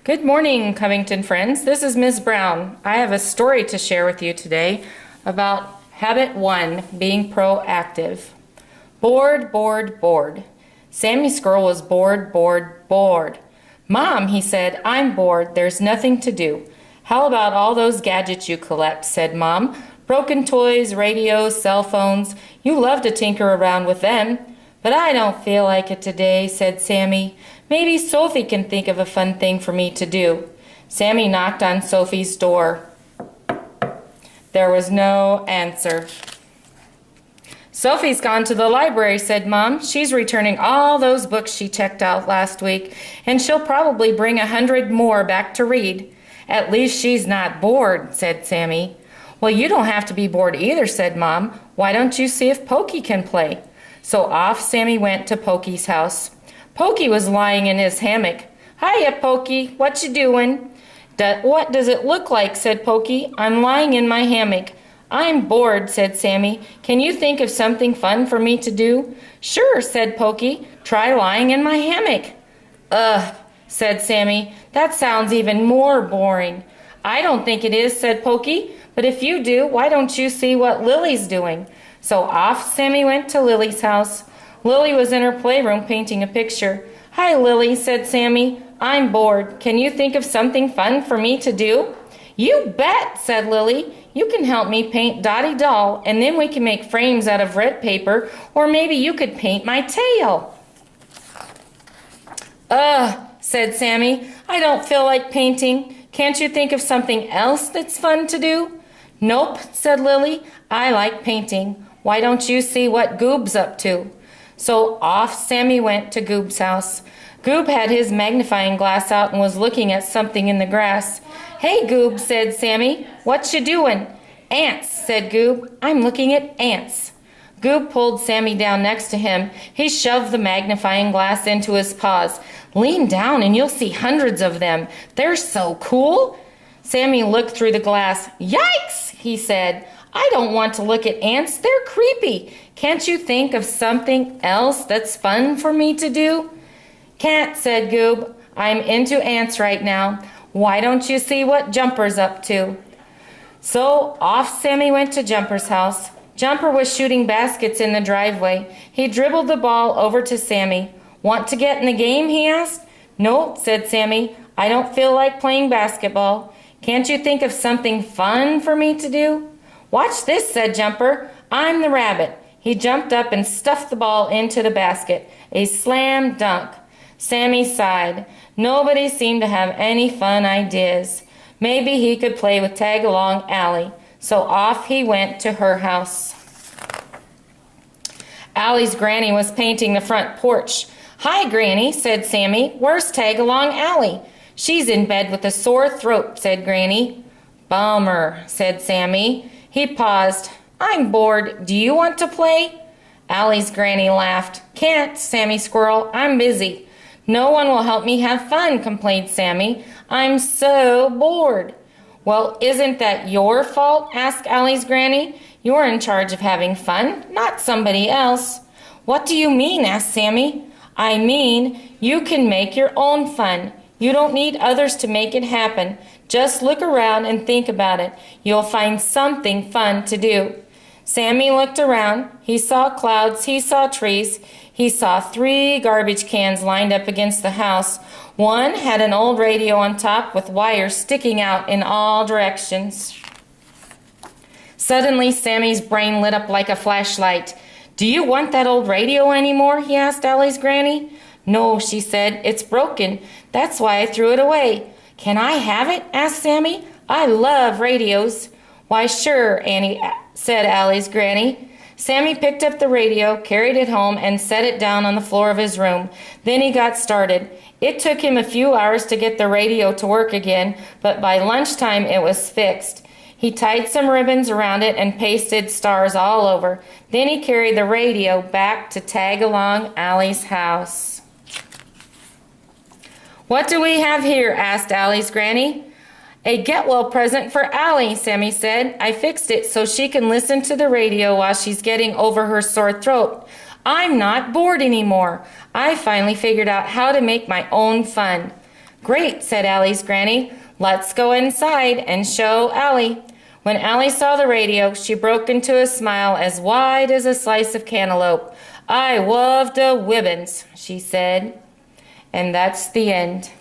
Good morning, Covington friends. This is Ms. Brown. I have a story to share with you today about habit 1, being proactive. Bored, bored, bored. Sammy Squirrel was bored, bored, bored. Mom, he said, I'm bored. There's nothing to do. How about all those gadgets you collect, said Mom. Broken toys, radios, cell phones. You love to tinker around with them. But I don't feel like it today, said Sammy. Maybe Sophie can think of a fun thing for me to do. Sammy knocked on Sophie's door. There was no answer. Sophie's gone to the library, said Mom. She's returning all those books she checked out last week, and she'll probably bring 100 more back to read. At least she's not bored, said Sammy. Well, you don't have to be bored either, said Mom. Why don't you see if Pokey can play? So off Sammy went to Pokey's house. Pokey was lying in his hammock. Hiya, Pokey. What you doing? What does it look like? Said Pokey. I'm lying in my hammock. I'm bored, said Sammy. Can you think of something fun for me to do? Sure, said Pokey. Try lying in my hammock. Ugh, said Sammy. That sounds even more boring. I don't think it is, said Pokey. But if you do, why don't you see what Lily's doing? So off Sammy went to Lily's house. Lily was in her playroom painting a picture. Hi, Lily, said Sammy. I'm bored. Can you think of something fun for me to do? You bet, said Lily. You can help me paint Dottie Doll, and then we can make frames out of red paper, or maybe you could paint my tail. Ugh, said Sammy. I don't feel like painting. Can't you think of something else that's fun to do? Nope, said Lily. I like painting. Why don't you see what Goob's up to? So off Sammy went to Goob's house. Goob had his magnifying glass out and was looking at something in the grass. Hey, Goob, said Sammy. What you doing? Ants, said Goob. I'm looking at ants. Goob pulled Sammy down next to him. He shoved the magnifying glass into his paws. Lean down and you'll see hundreds of them. They're so cool. Sammy looked through the glass. Yikes, he said. I don't want to look at ants. They're creepy. Can't you think of something else that's fun for me to do? Can't, said Goob. I'm into ants right now. Why don't you see what Jumper's up to? So off Sammy went to Jumper's house. Jumper was shooting baskets in the driveway. He dribbled the ball over to Sammy. Want to get in the game, he asked. No, said Sammy. I don't feel like playing basketball. Can't you think of something fun for me to do? Watch this, said Jumper. I'm the rabbit. He jumped up and stuffed the ball into the basket. A slam dunk. Sammy sighed. Nobody seemed to have any fun ideas. Maybe he could play with Tag-Along Allie. So off he went to her house. Allie's granny was painting the front porch. Hi, Granny, said Sammy. Where's Tag-Along Allie? She's in bed with a sore throat, said Granny. Bummer, said Sammy. He paused. I'm bored. Do you want to play? Allie's granny laughed. Can't, Sammy Squirrel. I'm busy. No one will help me have fun, complained Sammy. I'm so bored. Well, isn't that your fault? Asked Allie's granny. You're in charge of having fun, not somebody else. What do you mean? Asked Sammy. I mean, you can make your own fun. You don't need others to make it happen. Just look around and think about it. You'll find something fun to do. Sammy looked around. He saw clouds. He saw trees. He saw 3 garbage cans lined up against the house. One had an old radio on top with wires sticking out in all directions. Suddenly, Sammy's brain lit up like a flashlight. Do you want that old radio anymore? He asked Allie's granny. No, she said. It's broken. That's why I threw it away. Can I have it? Asked Sammy. I love radios. Why, sure, Annie, said Allie's granny. Sammy picked up the radio, carried it home, and set it down on the floor of his room. Then he got started. It took him a few hours to get the radio to work again, but by lunchtime it was fixed. He tied some ribbons around it and pasted stars all over. Then he carried the radio back to Tag-Along Allie's house. What do we have here? Asked Allie's granny. A get-well present for Allie, Sammy said. I fixed it so she can listen to the radio while she's getting over her sore throat. I'm not bored anymore. I finally figured out how to make my own fun. Great, said Allie's granny. Let's go inside and show Allie. When Allie saw the radio, she broke into a smile as wide as a slice of cantaloupe. I love the Wibbins, she said. And that's the end.